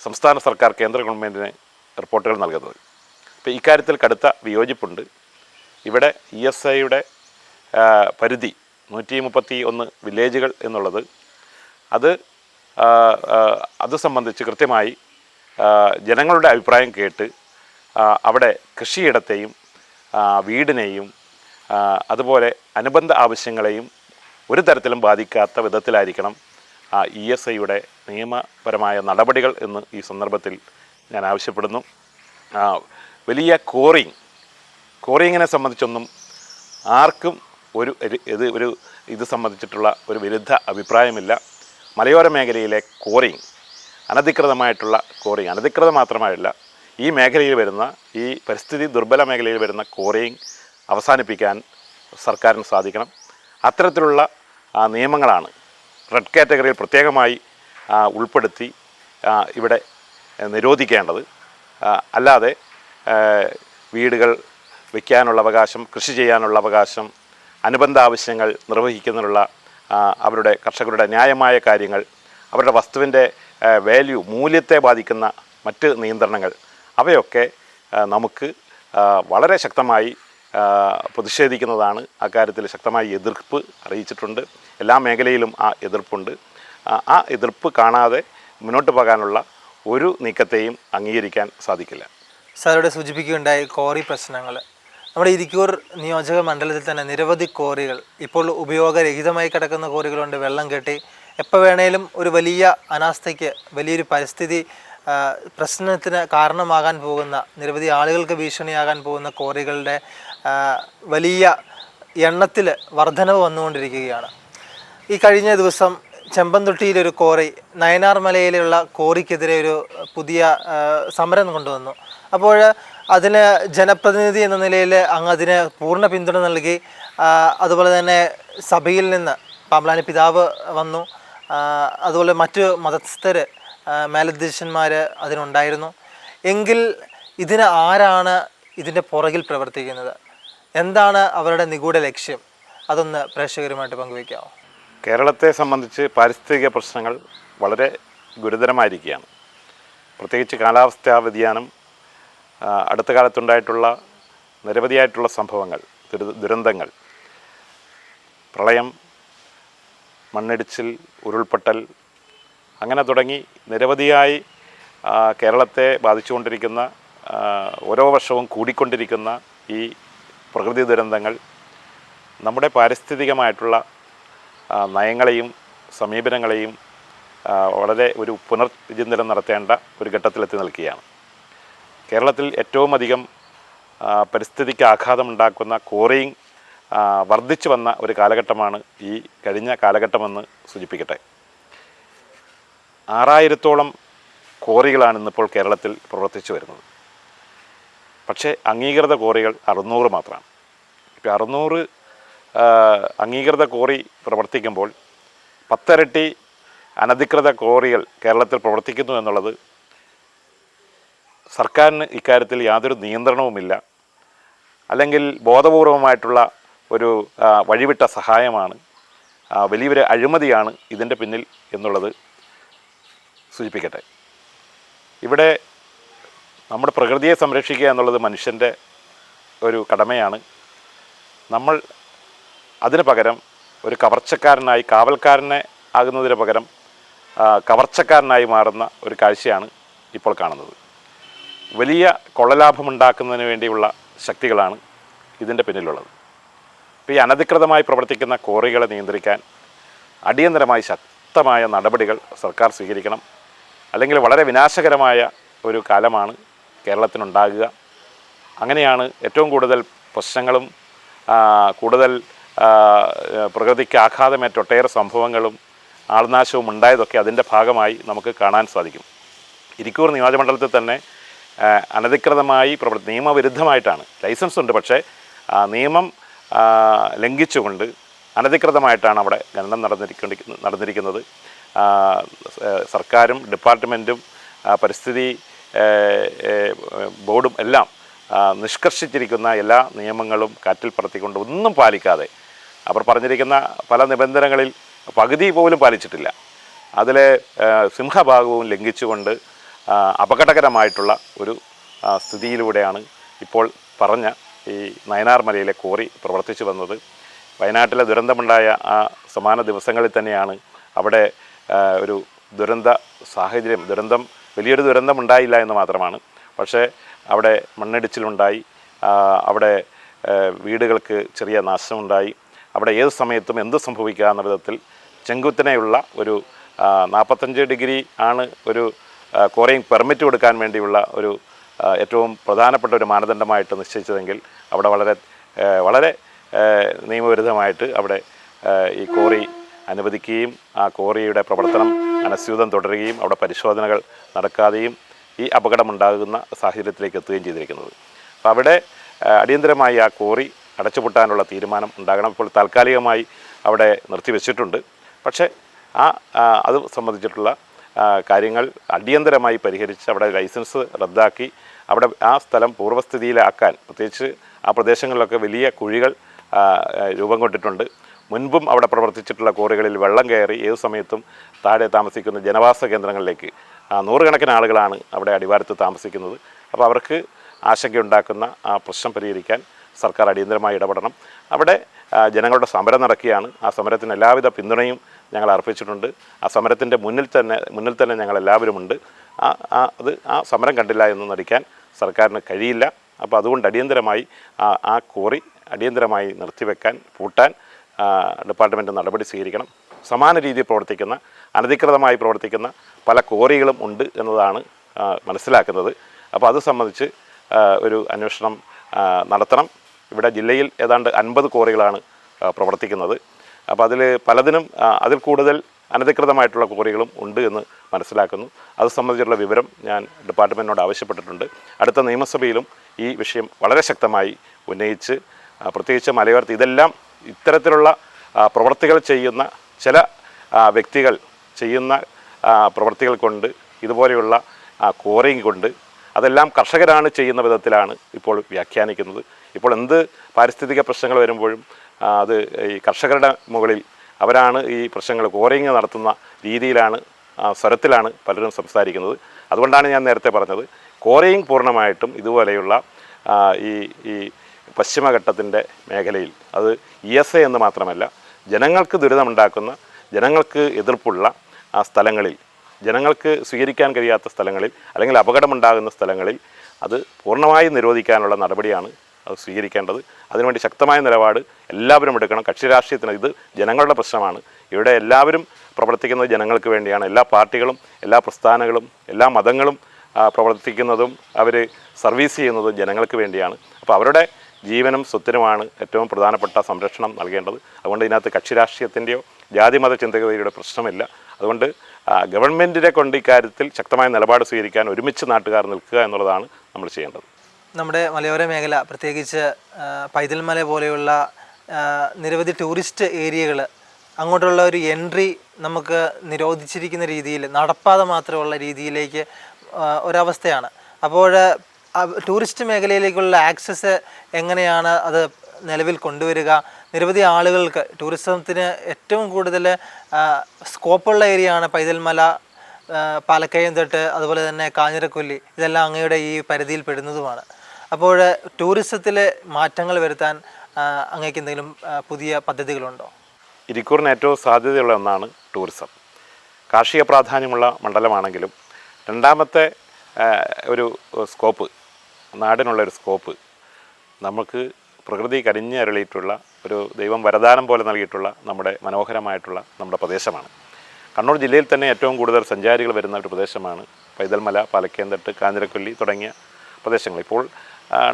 സംസ്ഥാന സർക്കാർ കേന്ദ്ര ഗവൺമെൻറ്റിന് റിപ്പോർട്ടുകൾ നൽകുന്നത്. അപ്പോൾ ഇക്കാര്യത്തിൽ കടുത്ത വിയോജിപ്പുണ്ട്. ഇവിടെ ESIയുടെ പരിധി 131 വില്ലേജുകൾ എന്നുള്ളത് അത് സംബന്ധിച്ച് കൃത്യമായി ജനങ്ങളുടെ അഭിപ്രായം കേട്ട് അവിടെ കൃഷിയിടത്തെയും വീടിനെയും അതുപോലെ അനുബന്ധ ആവശ്യങ്ങളെയും ഒരു തരത്തിലും ബാധിക്കാത്ത വിധത്തിലായിരിക്കണം ESIയുടെ നിയമപരമായ നടപടികൾ എന്ന് ഈ സന്ദർഭത്തിൽ ഞാൻ ആവശ്യപ്പെടുന്നു. വലിയ കോറിങ്ങിനെ സംബന്ധിച്ചൊന്നും ആർക്കും ഇത് സംബന്ധിച്ചിട്ടുള്ള ഒരു വിരുദ്ധ അഭിപ്രായമില്ല. മലയോര മേഖലയിലെ കോറിങ്, അനധികൃതമായിട്ടുള്ള കോറിങ്, അനധികൃതം മാത്രമല്ല, ഈ മേഖലയിൽ വരുന്ന, ഈ പരിസ്ഥിതി ദുർബല മേഖലയിൽ വരുന്ന കോറിങ് അവസാനിപ്പിക്കാൻ സർക്കാരിന് സാധിക്കണം. അത്തരത്തിലുള്ള നിയമങ്ങളാണ് റെഡ് കാറ്റഗറിയിൽ പ്രത്യേകമായി ഉൾപ്പെടുത്തി ഇവിടെ നിരോധിക്കേണ്ടത്. അല്ലാതെ വീടുകൾ വയ്ക്കാനുള്ള അവകാശം, കൃഷി ചെയ്യാനുള്ള അവകാശം, അനുബന്ധ ആവശ്യങ്ങൾ നിർവഹിക്കുന്നതിനുള്ള അവരുടെ കർഷകരുടെ ന്യായമായ കാര്യങ്ങൾ, അവരുടെ വസ്തുവിൻ്റെ വാല്യൂ, മൂല്യത്തെ ബാധിക്കുന്ന മറ്റ് നിയന്ത്രണങ്ങൾ, അവയൊക്കെ നമുക്ക് വളരെ ശക്തമായി പ്രതിഷേധിക്കുന്നതാണ്. അക്കാര്യത്തിൽ ശക്തമായി എതിർപ്പ് അറിയിച്ചിട്ടുണ്ട്. എല്ലാ മേഖലയിലും ആ എതിർപ്പുണ്ട്. ആ എതിർപ്പ് കാണാതെ മുന്നോട്ട് പോകാനുള്ള ഒരു നീക്കത്തെയും അംഗീകരിക്കാൻ സാധിക്കില്ല. സാറിവിടെ സൂചിപ്പിക്കുകയുണ്ടായി കോറി പ്രശ്നങ്ങൾ. നമ്മുടെ ഇരിക്കൂർ നിയോജക മണ്ഡലത്തിൽ തന്നെ നിരവധി കോറികൾ ഇപ്പോൾ ഉപയോഗരഹിതമായി കിടക്കുന്ന കോറികളുണ്ട്. വെള്ളം കെട്ടി എപ്പോൾ വേണേലും ഒരു വലിയ അനാസ്ഥയ്ക്ക്, വലിയൊരു പരിസ്ഥിതി പ്രശ്നത്തിന് കാരണമാകാൻ പോകുന്ന, നിരവധി ആളുകൾക്ക് ഭീഷണിയാകാൻ പോകുന്ന കോറികളുടെ വലിയ എണ്ണത്തിൽ വർധനവ് വന്നുകൊണ്ടിരിക്കുകയാണ്. ഈ കഴിഞ്ഞ ദിവസം ചെമ്പന്തൊട്ടിയിലൊരു കോറി, നയനാർ മലയിലുള്ള കോറിക്കെതിരെ ഒരു പുതിയ സമരം കൊണ്ടുവന്നു. അപ്പോൾ അതിന് ജനപ്രതിനിധി എന്ന നിലയിൽ അങ്ങ് അതിന് പൂർണ്ണ പിന്തുണ നൽകി. അതുപോലെ തന്നെ സഭയിൽ നിന്ന് പാമ്പ്ലാനി പിതാവ് വന്നു. അതുപോലെ മറ്റു മതസ്ഥർ, മേലധ്യക്ഷന്മാർ അതിനുണ്ടായിരുന്നു. എങ്കിൽ ഇതിന് ആരാണ് ഇതിൻ്റെ പുറകിൽ പ്രവർത്തിക്കുന്നത്? എന്താണ് അവരുടെ നിഗൂഢ ലക്ഷ്യം? അതൊന്ന് പ്രേക്ഷകരുമായിട്ട് പങ്കുവയ്ക്കാമോ? കേരളത്തെ സംബന്ധിച്ച് പാരിസ്ഥിതിക പ്രശ്നങ്ങൾ വളരെ ഗുരുതരമായിരിക്കുകയാണ്. പ്രത്യേകിച്ച് കാലാവസ്ഥാ വ്യതിയാനം, അടുത്ത കാലത്തുണ്ടായിട്ടുള്ള നിരവധിയായിട്ടുള്ള സംഭവങ്ങൾ, ദുരന്തങ്ങൾ, പ്രളയം, മണ്ണിടിച്ചിൽ, ഉരുൾപൊട്ടൽ, അങ്ങനെ തുടങ്ങി നിരവധിയായി കേരളത്തെ ബാധിച്ചുകൊണ്ടിരിക്കുന്ന, ഓരോ വർഷവും കൂടിക്കൊണ്ടിരിക്കുന്ന ഈ പ്രകൃതി ദുരന്തങ്ങൾ നമ്മുടെ പാരിസ്ഥിതികമായിട്ടുള്ള നയങ്ങളെയും സമീപനങ്ങളെയും വളരെ ഒരു പുനർവിചിന്തനം നടത്തേണ്ട ഒരു ഘട്ടത്തിലെത്തി നിൽക്കുകയാണ്. കേരളത്തിൽ ഏറ്റവും അധികം പരിസ്ഥിതിക്ക് ആഘാതമുണ്ടാക്കുന്ന കോറിങ് വർദ്ധിച്ചു വന്ന ഒരു കാലഘട്ടമാണ് ഈ കഴിഞ്ഞ കാലഘട്ടമെന്ന് സൂചിപ്പിക്കട്ടെ. 6000-ഓളം കോറികളാണ് ഇന്നിപ്പോൾ കേരളത്തിൽ പ്രവർത്തിച്ചു വരുന്നത്. പക്ഷേ അംഗീകൃത കോറികൾ 600 മാത്രമാണ്. ഇപ്പോൾ 600 അംഗീകൃത കോറി പ്രവർത്തിക്കുമ്പോൾ 10 ഇരട്ടി അനധികൃത കോറികൾ കേരളത്തിൽ പ്രവർത്തിക്കുന്നു എന്നുള്ളത് സർക്കാരിന് ഇക്കാര്യത്തിൽ യാതൊരു നിയന്ത്രണവുമില്ല, അല്ലെങ്കിൽ ബോധപൂർവമായിട്ടുള്ള ഒരു വഴിവിട്ട സഹായമാണ്, വലിയൊരു അഴിമതിയാണ് ഇതിൻ്റെ പിന്നിൽ എന്നുള്ളത് സൂചിപ്പിക്കട്ടെ. ഇവിടെ നമ്മുടെ പ്രകൃതിയെ സംരക്ഷിക്കുക എന്നുള്ളത് മനുഷ്യൻ്റെ ഒരു കടമയാണ്. നമ്മൾ അതിന് പകരം ഒരു കവർച്ചക്കാരനായി, കാവൽക്കാരനെ ആകുന്നതിന് പകരം കവർച്ചക്കാരനായി മാറുന്ന ഒരു കാഴ്ചയാണ് ഇപ്പോൾ കാണുന്നത്. വലിയ കൊള്ളലാഭമുണ്ടാക്കുന്നതിന് വേണ്ടിയുള്ള ശക്തികളാണ് ഇതിൻ്റെ പിന്നിലുള്ളത്. ഇപ്പോൾ ഈ അനധികൃതമായി പ്രവർത്തിക്കുന്ന കോറികളെ നിയന്ത്രിക്കാൻ അടിയന്തരമായി ശക്തമായ നടപടികൾ സർക്കാർ സ്വീകരിക്കണം. അല്ലെങ്കിൽ വളരെ വിനാശകരമായ ഒരു കാലമാണ് കേരളത്തിനുണ്ടാകുക. അങ്ങനെയാണ് ഏറ്റവും കൂടുതൽ പ്രശ്നങ്ങളും കൂടുതൽ പ്രകൃതിക്ക് ആഘാതമേറ്റ ഒട്ടേറെ സംഭവങ്ങളും ആൾനാശവും ഉണ്ടായതൊക്കെ അതിൻ്റെ ഭാഗമായി നമുക്ക് കാണാൻ സാധിക്കും. ഇരിക്കൂർ നിയോജകമണ്ഡലത്തിൽ തന്നെ അനധികൃതമായി നിയമവിരുദ്ധമായിട്ടാണ്, ലൈസൻസ് ഉണ്ട്, പക്ഷേ നിയമം ലംഘിച്ചുകൊണ്ട് അനധികൃതമായിട്ടാണ് അവിടെ ഖനനം നടന്നിരിക്കുന്നത്. സർക്കാരും ഡിപ്പാർട്ട്മെൻറ്റും പരിസ്ഥിതി ബോർഡും എല്ലാം നിഷ്കർഷിച്ചിരിക്കുന്ന എല്ലാ നിയമങ്ങളും കാറ്റിൽ പറത്തിക്കൊണ്ട് ഒന്നും പാലിക്കാതെ, അവർ പറഞ്ഞിരിക്കുന്ന പല നിബന്ധനകളിൽ പകുതി പോലും പാലിച്ചിട്ടില്ല. അതിലെ സിംഹഭാഗവും ലംഘിച്ചുകൊണ്ട് അപകടകരമായിട്ടുള്ള ഒരു സ്ഥിതിയിലൂടെയാണ് ഇപ്പോൾ പറഞ്ഞ ഈ നയനാർ മലയിലെ കോറി പ്രവർത്തിച്ചു വന്നത്. വയനാട്ടിലെ ദുരന്തമുണ്ടായ ആ സമാന ദിവസങ്ങളിൽ തന്നെയാണ് അവിടെ ഒരു ദുരന്ത സാഹചര്യം, വലിയൊരു ദുരന്തമുണ്ടായില്ല എന്ന് മാത്രമാണ്. പക്ഷേ അവിടെ മണ്ണിടിച്ചിലുണ്ടായി, അവിടെ വീടുകൾക്ക് ചെറിയ നാശമുണ്ടായി. അവിടെ ഏത് സമയത്തും എന്ത് സംഭവിക്കാവുന്ന വിധത്തിൽ ചെങ്കുത്തനെയുള്ള ഒരു 45 ഡിഗ്രി ആണ് ഒരു കോറിയിങ് പെർമിറ്റ് കൊടുക്കാൻ വേണ്ടിയുള്ള ഒരു ഏറ്റവും പ്രധാനപ്പെട്ട ഒരു മാനദണ്ഡമായിട്ട് നിശ്ചയിച്ചതെങ്കിൽ അവിടെ വളരെ നിയമവിരുദ്ധമായിട്ട് അവിടെ ഈ കോറി അനുവദിക്കുകയും ആ കോറിയുടെ പ്രവർത്തനം അനസ്യൂതം തുടരുകയും അവിടെ പരിശോധനകൾ നടക്കാതെയും ഈ അപകടമുണ്ടാകുന്ന സാഹചര്യത്തിലേക്ക് എത്തുകയും ചെയ്തിരിക്കുന്നത്. അപ്പോൾ അവിടെ അടിയന്തരമായി ആ കോറി അടച്ചുപൂട്ടാനുള്ള തീരുമാനം ഉണ്ടാകണം. ഇപ്പോൾ താൽക്കാലികമായി അവിടെ നിർത്തിവെച്ചിട്ടുണ്ട്. പക്ഷേ അത് സംബന്ധിച്ചിട്ടുള്ള കാര്യങ്ങൾ അടിയന്തരമായി പരിഹരിച്ച് അവിടെ ലൈസൻസ് റദ്ദാക്കി അവിടെ ആ സ്ഥലം പൂർവ്വസ്ഥിതിയിലാക്കാൻ, പ്രത്യേകിച്ച് ആ പ്രദേശങ്ങളിലൊക്കെ വലിയ കുഴികൾ രൂപം കൊണ്ടിട്ടുണ്ട്. മുൻപും അവിടെ പ്രവർത്തിച്ചിട്ടുള്ള കോറികളിൽ വെള്ളം കയറി ഏത് സമയത്തും താഴെ താമസിക്കുന്ന ജനവാസ കേന്ദ്രങ്ങളിലേക്ക് നൂറുകണക്കിന് ആളുകളാണ് അവിടെ അടിവാരത്ത് താമസിക്കുന്നത്. അപ്പോൾ അവർക്ക് ആശങ്കയുണ്ടാക്കുന്ന ആ പ്രശ്നം പരിഹരിക്കാൻ സർക്കാർ അടിയന്തരമായി ഇടപെടണം. അവിടെ ജനങ്ങളുടെ സമരം നടക്കുകയാണ്. ആ സമരത്തിന് എല്ലാവിധ പിന്തുണയും ഞങ്ങൾ അർപ്പിച്ചിട്ടുണ്ട്. ആ സമരത്തിൻ്റെ മുന്നിൽ തന്നെ ഞങ്ങളെല്ലാവരുമുണ്ട്. ആ സമരം കണ്ടില്ല എന്ന് നടിക്കാൻ സർക്കാരിന് കഴിയില്ല. അപ്പോൾ അതുകൊണ്ട് അടിയന്തരമായി ആ കോറി അടിയന്തരമായി പൂട്ടാൻ ഡിപ്പാർട്ട്മെൻറ്റ് നടപടി സ്വീകരിക്കണം. സമാന രീതിയിൽ പ്രവർത്തിക്കുന്ന, അനധികൃതമായി പ്രവർത്തിക്കുന്ന പല കോറികളും ഉണ്ട് എന്നതാണ് മനസ്സിലാക്കുന്നത്. അപ്പോൾ അത് സംബന്ധിച്ച് ഒരു അന്വേഷണം നടത്തണം. ഇവിടെ ജില്ലയിൽ ഏതാണ്ട് 50 കോറികളാണ് പ്രവർത്തിക്കുന്നത്. അപ്പോൾ അതിൽ കൂടുതൽ അനധികൃതമായിട്ടുള്ള കോറികളും ഉണ്ട് എന്ന് മനസ്സിലാക്കുന്നു. അത് സംബന്ധിച്ചുള്ള വിവരം ഞാൻ ഡിപ്പാർട്ട്മെൻറ്റിനോട് ആവശ്യപ്പെട്ടിട്ടുണ്ട്. അടുത്ത നിയമസഭയിലും ഈ വിഷയം വളരെ ശക്തമായി ഉന്നയിച്ച്, പ്രത്യേകിച്ച് മലയോരത്ത് ഇത്തരത്തിലുള്ള പ്രവർത്തികൾ ചെയ്യുന്ന ചില വ്യക്തികൾ ചെയ്യുന്ന പ്രവർത്തികൾ കൊണ്ട്, ഇതുപോലെയുള്ള കോറിങ് കൊണ്ട് അതെല്ലാം കർഷകരാണ് ചെയ്യുന്ന വിധത്തിലാണ് ഇപ്പോൾ വ്യാഖ്യാനിക്കുന്നത്. ഇപ്പോൾ എന്ത് പാരിസ്ഥിതിക പ്രശ്നങ്ങൾ വരുമ്പോഴും അത് ഈ കർഷകരുടെ മുകളിൽ അവരാണ് ഈ പ്രശ്നങ്ങൾ കോറിങ് നടത്തുന്ന രീതിയിലാണ്, സ്വരത്തിലാണ് പലരും സംസാരിക്കുന്നത്. അതുകൊണ്ടാണ് ഞാൻ നേരത്തെ പറഞ്ഞത്, കോറിങ് പൂർണ്ണമായിട്ടും ഇതുപോലെയുള്ള ഈ പശ്ചിമഘട്ടത്തിൻ്റെ മേഖലയിൽ, അത് ESA എന്ന് മാത്രമല്ല, ജനങ്ങൾക്ക് ദുരിതമുണ്ടാക്കുന്ന, ജനങ്ങൾക്ക് എതിർപ്പുള്ള ആ സ്ഥലങ്ങളിൽ, ജനങ്ങൾക്ക് സ്വീകരിക്കാൻ കഴിയാത്ത സ്ഥലങ്ങളിൽ അല്ലെങ്കിൽ അപകടമുണ്ടാകുന്ന സ്ഥലങ്ങളിൽ അത് പൂർണ്ണമായും നിരോധിക്കാനുള്ള നടപടിയാണ് അത് സ്വീകരിക്കേണ്ടത്. അതിനുവേണ്ടി ശക്തമായ നിലപാട് എല്ലാവരും എടുക്കണം. കക്ഷി രാഷ്ട്രീയത്തിന് ഇത് ജനങ്ങളുടെ പ്രശ്നമാണ്. ഇവിടെ എല്ലാവരും പ്രവർത്തിക്കുന്നത് ജനങ്ങൾക്ക് വേണ്ടിയാണ്. എല്ലാ പാർട്ടികളും, എല്ലാ പ്രസ്ഥാനങ്ങളും, എല്ലാ മതങ്ങളും പ്രവർത്തിക്കുന്നതും അവർ സർവീസ് ചെയ്യുന്നതും ജനങ്ങൾക്ക് വേണ്ടിയാണ്. അപ്പോൾ അവരുടെ ജീവനും സ്വത്തിനുമാണ് ഏറ്റവും പ്രധാനപ്പെട്ട സംരക്ഷണം നൽകേണ്ടത്. അതുകൊണ്ട് ഇതിനകത്ത് കക്ഷി രാഷ്ട്രീയത്തിൻ്റെയോ ജാതിമത ചിന്തകതയുടെ പ്രശ്നമില്ല. അതുകൊണ്ട് ഗവൺമെൻറ്റിനെ കൊണ്ട് ഇക്കാര്യത്തിൽ ശക്തമായ നിലപാട് സ്വീകരിക്കാൻ ഒരുമിച്ച് നാട്ടുകാർ നിൽക്കുക എന്നുള്ളതാണ് നമ്മൾ ചെയ്യേണ്ടത്. നമ്മുടെ മലയോര മേഖല, പ്രത്യേകിച്ച് പൈതൽമല പോലെയുള്ള നിരവധി ടൂറിസ്റ്റ് ഏരിയകൾ, അങ്ങോട്ടുള്ള ഒരു എൻട്രി നമുക്ക് നിരോധിച്ചിരിക്കുന്ന രീതിയിൽ, നടപ്പാത മാത്രമുള്ള രീതിയിലേക്ക് ഒരവസ്ഥയാണ്. അപ്പോൾ ടൂറിസ്റ്റ് മേഖലയിലേക്കുള്ള ആക്സസ് എങ്ങനെയാണ് അത് നിലവിൽ കൊണ്ടുവരിക? നിരവധി ആളുകൾക്ക് ടൂറിസത്തിന് ഏറ്റവും കൂടുതൽ സ്കോപ്പുള്ള ഏരിയയാണ് പൈതൽമല, പാലക്കയം-തട്ട്, അതുപോലെ തന്നെ കാഞ്ഞിരക്കൊല്ലി. ഇതെല്ലാം അങ്ങയുടെ ഈ പരിധിയിൽ പെടുന്നതുമാണ്. അപ്പോൾ ടൂറിസത്തിൽ മാറ്റങ്ങൾ വരുത്താൻ അങ്ങേക്ക് എന്തെങ്കിലും പുതിയ പദ്ധതികളുണ്ടോ? ഇരിക്കൂറിന് ഏറ്റവും സാധ്യതയുള്ള ഒന്നാണ് ടൂറിസം. കാർഷിക പ്രാധാന്യമുള്ള മണ്ഡലമാണെങ്കിലും രണ്ടാമത്തെ ഒരു സ്കോപ്പ്, നാടിനുള്ളൊരു സ്കോപ്പ്, നമുക്ക് പ്രകൃതി കനിഞ്ഞരുളിയിട്ടുള്ള ഒരു ദൈവം വരദാനം പോലെ നൽകിയിട്ടുള്ള നമ്മുടെ മനോഹരമായിട്ടുള്ള നമ്മുടെ പ്രദേശമാണ്. കണ്ണൂർ ജില്ലയിൽ തന്നെ ഏറ്റവും കൂടുതൽ സഞ്ചാരികൾ വരുന്ന ഒരു പ്രദേശമാണ് പൈതൽമല, പാലക്കയം-തട്ട്, കാഞ്ഞിരക്കൊല്ലി തുടങ്ങിയ പ്രദേശങ്ങൾ. ഇപ്പോൾ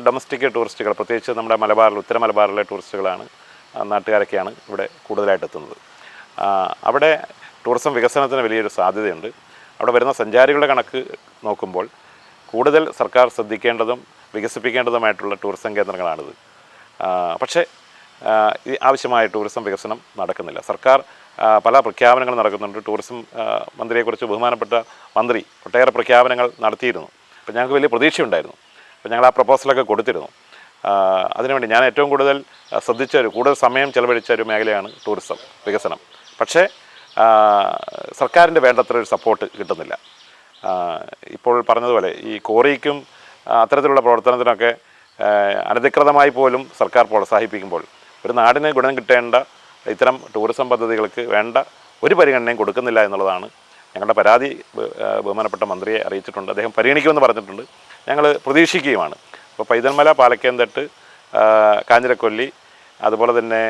ഡൊമസ്റ്റിക് ടൂറിസ്റ്റുകൾ, പ്രത്യേകിച്ച് നമ്മുടെ ഉത്തര മലബാറിലെ ടൂറിസ്റ്റുകളാണ്, നാട്ടുകാരൊക്കെയാണ് ഇവിടെ കൂടുതലായിട്ട് എത്തുന്നത്. അവിടെ ടൂറിസം വികസനത്തിന് വലിയൊരു സാധ്യതയുണ്ട്. അവിടെ വരുന്ന സഞ്ചാരികളുടെ കണക്ക് നോക്കുമ്പോൾ കൂടുതൽ സർക്കാർ ശ്രദ്ധിക്കേണ്ടതും വികസിപ്പിക്കേണ്ടതുമായിട്ടുള്ള ടൂറിസം കേന്ദ്രങ്ങളാണിത്. പക്ഷേ ഈ ആവശ്യമായ ടൂറിസം വികസനം നടക്കുന്നില്ല. സർക്കാർ പല പ്രഖ്യാപനങ്ങൾ നടക്കുന്നുണ്ട്. ടൂറിസം മന്ത്രിയെക്കുറിച്ച് ബഹുമാനപ്പെട്ട മന്ത്രി ഒട്ടേറെ പ്രഖ്യാപനങ്ങൾ നടത്തിയിരുന്നു. അപ്പോൾ ഞങ്ങൾക്ക് വലിയ പ്രതീക്ഷയുണ്ടായിരുന്നു. അപ്പോൾ ഞങ്ങൾ ആ പ്രപ്പോസലൊക്കെ കൊടുത്തിരുന്നു. അതിനുവേണ്ടി ഞാൻ ഏറ്റവും കൂടുതൽ കൂടുതൽ സമയം ചെലവഴിച്ച ഒരു മേഖലയാണ് ടൂറിസം വികസനം. പക്ഷേ സർക്കാരിൻ്റെ വേണ്ടത്ര ഒരു സപ്പോർട്ട് കിട്ടുന്നില്ല. ഇപ്പോൾ പറഞ്ഞതുപോലെ ഈ കോറിക്കും അത്തരത്തിലുള്ള പ്രവർത്തനത്തിനൊക്കെ അനധികൃതമായി പോലും സർക്കാർ പ്രോത്സാഹിപ്പിക്കുമ്പോൾ ഒരു നാടിന് ഗുണം കിട്ടേണ്ട ഇത്തരം ടൂറിസം പദ്ധതികൾക്ക് വേണ്ട ഒരു പരിഗണനയും കൊടുക്കുന്നില്ല എന്നുള്ളതാണ് ഞങ്ങളുടെ പരാതി. ബഹുമാനപ്പെട്ട മന്ത്രിയെ അറിയിച്ചിട്ടുണ്ട്, അദ്ദേഹം പരിഗണിക്കുമെന്ന് പറഞ്ഞിട്ടുണ്ട്. ഞങ്ങൾ പ്രതീക്ഷിക്കുകയുമാണ്. അപ്പോൾ പൈതൽമല, പാലക്കയംതട്ട്, കാഞ്ഞിരക്കൊല്ലി, അതുപോലെ തന്നെ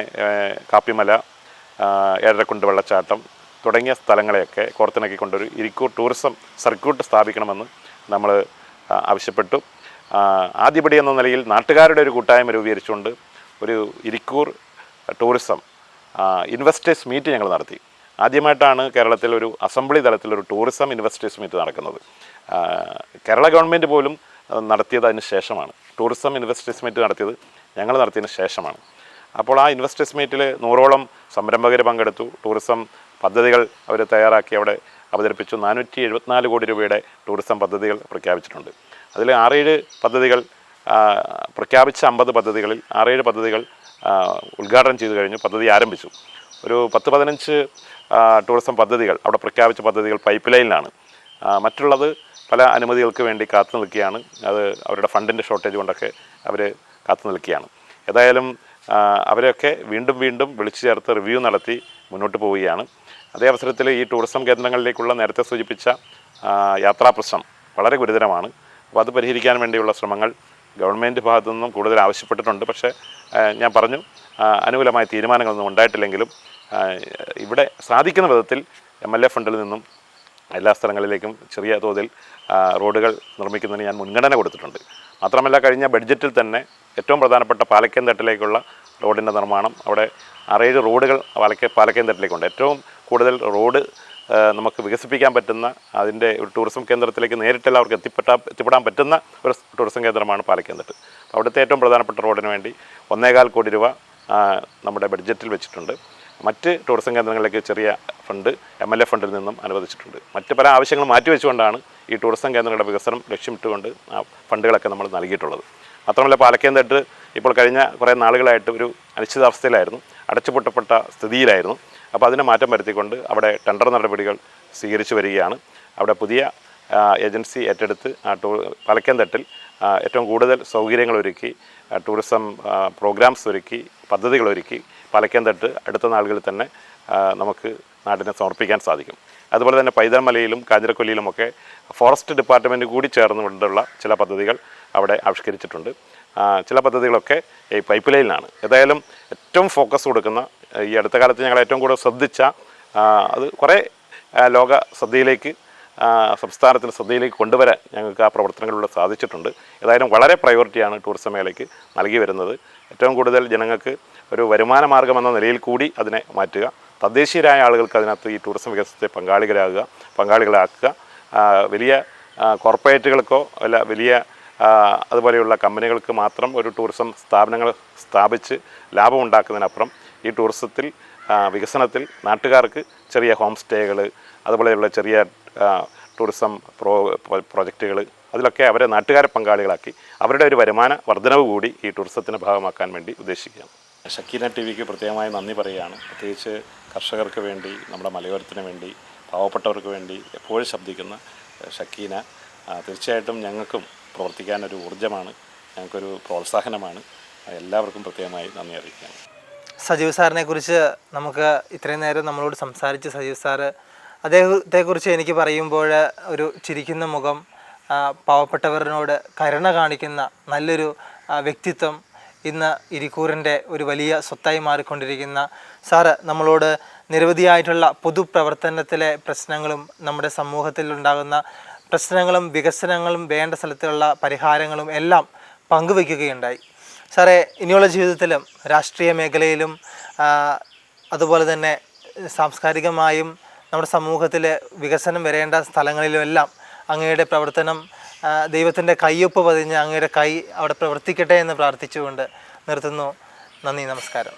കാപ്പിമല, ഏഴരക്കുണ്ട് വെള്ളച്ചാട്ടം തുടങ്ങിയ സ്ഥലങ്ങളെയൊക്കെ കോർത്തിണക്കിക്കൊണ്ടൊരു ഇരിക്കൂർ ടൂറിസം സർക്യൂട്ട് സ്ഥാപിക്കണമെന്ന് നമ്മൾ ആവശ്യപ്പെട്ടു. ആദ്യപടി എന്ന നിലയിൽ നാട്ടുകാരുടെ ഒരു കൂട്ടായ്മ രൂപീകരിച്ചുകൊണ്ട് ഒരു ഇരിക്കൂർ ടൂറിസം ഇൻവെസ്റ്റേഴ്സ് മീറ്റ് ഞങ്ങൾ നടത്തി. ആദ്യമായിട്ടാണ് കേരളത്തിൽ ഒരു അസംബ്ലി തലത്തിലൊരു ടൂറിസം ഇൻവെസ്റ്റേഴ്സ് മീറ്റ് നടക്കുന്നത്. കേരള ഗവൺമെൻറ് പോലും നടത്തിയത് അതിന് ശേഷമാണ്. ടൂറിസം ഇൻവെസ്റ്റേഴ്സ് മീറ്റ് നടത്തിയത് ഞങ്ങൾ നടത്തിയതിന് ശേഷമാണ്. അപ്പോൾ ആ ഇൻവെസ്റ്റേഴ്സ് മീറ്റിൽ 100ഓളം സംരംഭകർ പങ്കെടുത്തു. ടൂറിസം പദ്ധതികൾ അവർ തയ്യാറാക്കി അവിടെ അവതരിപ്പിച്ചു. 474 കോടി രൂപയുടെ ടൂറിസം പദ്ധതികൾ പ്രഖ്യാപിച്ചിട്ടുണ്ട്. അതിൽ 6-7 പദ്ധതികൾ പ്രഖ്യാപിച്ച 50 പദ്ധതികളിൽ 6-7 പദ്ധതികൾ ഉദ്ഘാടനം ചെയ്തു കഴിഞ്ഞു, പദ്ധതി ആരംഭിച്ചു. ഒരു 10-15 ടൂറിസം പദ്ധതികൾ അവിടെ പ്രഖ്യാപിച്ച പദ്ധതികൾ പൈപ്പ് ലൈനിലാണ്. മറ്റുള്ളത് പല അനുമതികൾക്ക് വേണ്ടി കാത്തു നിൽക്കുകയാണ്. അത് അവരുടെ ഫണ്ടിൻ്റെ ഷോർട്ടേജ് കൊണ്ടൊക്കെ അവർ കാത്തു നിൽക്കുകയാണ്. ഏതായാലും അവരെയൊക്കെ വീണ്ടും വീണ്ടും വിളിച്ചു ചേർത്ത് റിവ്യൂ നടത്തി മുന്നോട്ട് പോവുകയാണ്. അതേ അവസരത്തിൽ ഈ ടൂറിസം കേന്ദ്രങ്ങളിലേക്കുള്ള നേരത്തെ സൂചിപ്പിച്ച യാത്രാ പ്രശ്നം വളരെ ഗുരുതരമാണ്. അപ്പോൾ അത് പരിഹരിക്കാൻ വേണ്ടിയുള്ള ശ്രമങ്ങൾ ഗവൺമെൻറ് ഭാഗത്തു നിന്നും കൂടുതൽ ആവശ്യപ്പെട്ടിട്ടുണ്ട്. പക്ഷേ ഞാൻ പറഞ്ഞു, അനുകൂലമായ തീരുമാനങ്ങളൊന്നും ഉണ്ടായിട്ടില്ലെങ്കിലും ഇവിടെ സാധിക്കുന്ന വിധത്തിൽ MLA ഫണ്ടിൽ നിന്നും എല്ലാ സ്ഥലങ്ങളിലേക്കും ചെറിയ തോതിൽ റോഡുകൾ നിർമ്മിക്കുന്നതിന് ഞാൻ മുൻഗണന കൊടുത്തിട്ടുണ്ട്. മാത്രമല്ല, കഴിഞ്ഞ ബഡ്ജറ്റിൽ തന്നെ ഏറ്റവും പ്രധാനപ്പെട്ട പാലക്കയംതട്ടിലേക്കുള്ള റോഡിൻ്റെ നിർമ്മാണം, അവിടെ 6-7 റോഡുകൾ പാലക്കയംതട്ടിലേക്കുണ്ട്. ഏറ്റവും കൂടുതൽ റോഡ് നമുക്ക് വികസിപ്പിക്കാൻ പറ്റുന്ന, അതിൻ്റെ ഒരു ടൂറിസം കേന്ദ്രത്തിലേക്ക് നേരിട്ടല്ല അവർക്ക് എത്തിപ്പെടാൻ പറ്റുന്ന ഒരു ടൂറിസം കേന്ദ്രമാണ് പാലക്കയംതട്ട്. അവിടുത്തെ ഏറ്റവും പ്രധാനപ്പെട്ട റോഡിന് വേണ്ടി 1.25 കോടി രൂപ നമ്മുടെ ബഡ്ജറ്റിൽ വെച്ചിട്ടുണ്ട്. മറ്റ് ടൂറിസം കേന്ദ്രങ്ങളിലേക്ക് ചെറിയ ഫണ്ട് MLA ഫണ്ടിൽ നിന്നും അനുവദിച്ചിട്ടുണ്ട്. മറ്റ് പല ആവശ്യങ്ങൾ മാറ്റിവെച്ചുകൊണ്ടാണ് ഈ ടൂറിസം കേന്ദ്രങ്ങളുടെ വികസനം ലക്ഷ്യമിട്ടുകൊണ്ട് ആ ഫണ്ടുകളൊക്കെ നമ്മൾ നൽകിയിട്ടുള്ളത്. മാത്രമല്ല, പാലക്കയംതട്ട് ഇപ്പോൾ കഴിഞ്ഞ കുറേ നാളുകളായിട്ട് ഒരു അനിശ്ചിതാവസ്ഥയിലായിരുന്നു, അടച്ചുപൂട്ടപ്പെട്ട സ്ഥിതിയിലായിരുന്നു. അപ്പോൾ അതിന് മാറ്റം വരുത്തിക്കൊണ്ട് അവിടെ ടെൻഡർ നടപടികൾ സ്വീകരിച്ചു വരികയാണ്. അവിടെ പുതിയ ഏജൻസി ഏറ്റെടുത്ത് പാലക്കയംതട്ടിൽ ഏറ്റവും കൂടുതൽ സൗകര്യങ്ങൾ ഒരുക്കി, ടൂറിസം പ്രോഗ്രാംസ് ഒരുക്കി, പദ്ധതികൾ ഒരുക്കി പാലക്കയംതട്ട് അടുത്ത നാളുകളിൽ തന്നെ നമുക്ക് നാടിനെ സമർപ്പിക്കാൻ സാധിക്കും. അതുപോലെ തന്നെ പൈതൽമലയിലും കാഞ്ഞിരക്കൊല്ലിയിലുമൊക്കെ ഫോറസ്റ്റ് ഡിപ്പാർട്ട്മെൻറ്റ് കൂടി ചേർന്നുകൊണ്ടുള്ള ചില പദ്ധതികൾ അവിടെ ആവിഷ്കരിച്ചിട്ടുണ്ട്. ചില പദ്ധതികളൊക്കെ ഈ പൈപ്പ് ലൈനിലാണ്. ഏതായാലും ഏറ്റവും ഫോക്കസ് കൊടുക്കുന്ന, ഈ അടുത്ത കാലത്ത് ഞങ്ങൾ ഏറ്റവും കൂടുതൽ ശ്രദ്ധിച്ച, അത് കുറേ ലോക ശ്രദ്ധയിലേക്ക്, സംസ്ഥാനത്തിൻ്റെ ശ്രദ്ധയിലേക്ക് കൊണ്ടുവരാൻ ഞങ്ങൾക്ക് ആ പ്രവർത്തനങ്ങളിലൂടെ സാധിച്ചിട്ടുണ്ട്. ഏതായാലും വളരെ പ്രയോറിറ്റിയാണ് ടൂറിസം മേഖലയ്ക്ക് നൽകി വരുന്നത്. ഏറ്റവും കൂടുതൽ ജനങ്ങൾക്ക് ഒരു വരുമാന മാർഗം എന്ന നിലയിൽ കൂടി അതിനെ മാറ്റുക, തദ്ദേശീയരായ ആളുകൾക്ക് അതിനകത്ത് ഈ ടൂറിസം വികസനത്തെ പങ്കാളികളാക്കുക. വലിയ കോർപ്പറേറ്റുകൾക്കോ അല്ല വലിയ അതുപോലെയുള്ള കമ്പനികൾക്ക് മാത്രം ഒരു ടൂറിസം സ്ഥാപനങ്ങൾ സ്ഥാപിച്ച് ലാഭമുണ്ടാക്കുന്നതിനപ്പുറം ഈ ടൂറിസത്തിൽ വികസനത്തിൽ നാട്ടുകാർക്ക് ചെറിയ ഹോം സ്റ്റേകൾ, അതുപോലെയുള്ള ചെറിയ ടൂറിസം പ്രോജക്റ്റുകൾ, അതിലൊക്കെ അവരെ നാട്ടുകാരെ പങ്കാളികളാക്കി അവരുടെ ഒരു വരുമാന വർധനവ് കൂടി ഈ ടൂറിസത്തിൻ്റെ ഭാഗമാക്കാൻ വേണ്ടി ഉദ്ദേശിക്കുകയാണ്. ഷക്കീന TVക്ക് പ്രത്യേകമായി നന്ദി പറയുകയാണ്. പ്രത്യേകിച്ച് കർഷകർക്ക് വേണ്ടി, നമ്മുടെ മലയോരത്തിന് വേണ്ടി, പാവപ്പെട്ടവർക്ക് വേണ്ടി എപ്പോഴും ശബ്ദിക്കുന്ന ഷക്കീന തീർച്ചയായിട്ടും ഞങ്ങൾക്കും പ്രവർത്തിക്കാനൊരു ഊർജ്ജമാണ്, ഞങ്ങൾക്കൊരു പ്രോത്സാഹനമാണ്. എല്ലാവർക്കും പ്രത്യേകമായി നന്ദി അറിയിക്കുകയാണ്. സജീവ് സാറിനെ കുറിച്ച് നമുക്ക് ഇത്രയും നേരം നമ്മളോട് സംസാരിച്ച് സജീവ് സാറ്, അദ്ദേഹത്തെക്കുറിച്ച് എനിക്ക് പറയുമ്പോൾ ഒരു ചിരിക്കുന്ന മുഖം, പാവപ്പെട്ടവരിനോട് കരുണ കാണിക്കുന്ന നല്ലൊരു വ്യക്തിത്വം ഇന്ന് ഇരിക്കൂറിൻ്റെ ഒരു വലിയ സ്വത്തായി മാറിക്കൊണ്ടിരിക്കുന്ന സാറ് നമ്മളോട് നിരവധിയായിട്ടുള്ള പൊതുപ്രവർത്തനത്തിലെ പ്രശ്നങ്ങളും നമ്മുടെ സമൂഹത്തിൽ ഉണ്ടാകുന്ന പ്രശ്നങ്ങളും വികസനങ്ങളും വേണ്ട സ്ഥലത്തുള്ള പരിഹാരങ്ങളും എല്ലാം പങ്കുവയ്ക്കുകയുണ്ടായി. സാറേ, ഇനിയുള്ള ജീവിതത്തിലും രാഷ്ട്രീയ മേഖലയിലും അതുപോലെ തന്നെ സാംസ്കാരികമായും നമ്മുടെ സമൂഹത്തിൽ വികസനം വരേണ്ട സ്ഥലങ്ങളിലുമെല്ലാം അങ്ങയുടെ പ്രവർത്തനം ദൈവത്തിൻ്റെ കയ്യൊപ്പ് പതിഞ്ഞ് അങ്ങയുടെ കൈ അവിടെ പ്രവർത്തിക്കട്ടെ എന്ന് പ്രാർത്ഥിച്ചുകൊണ്ട് നിർത്തുന്നു. നന്ദി, നമസ്കാരം.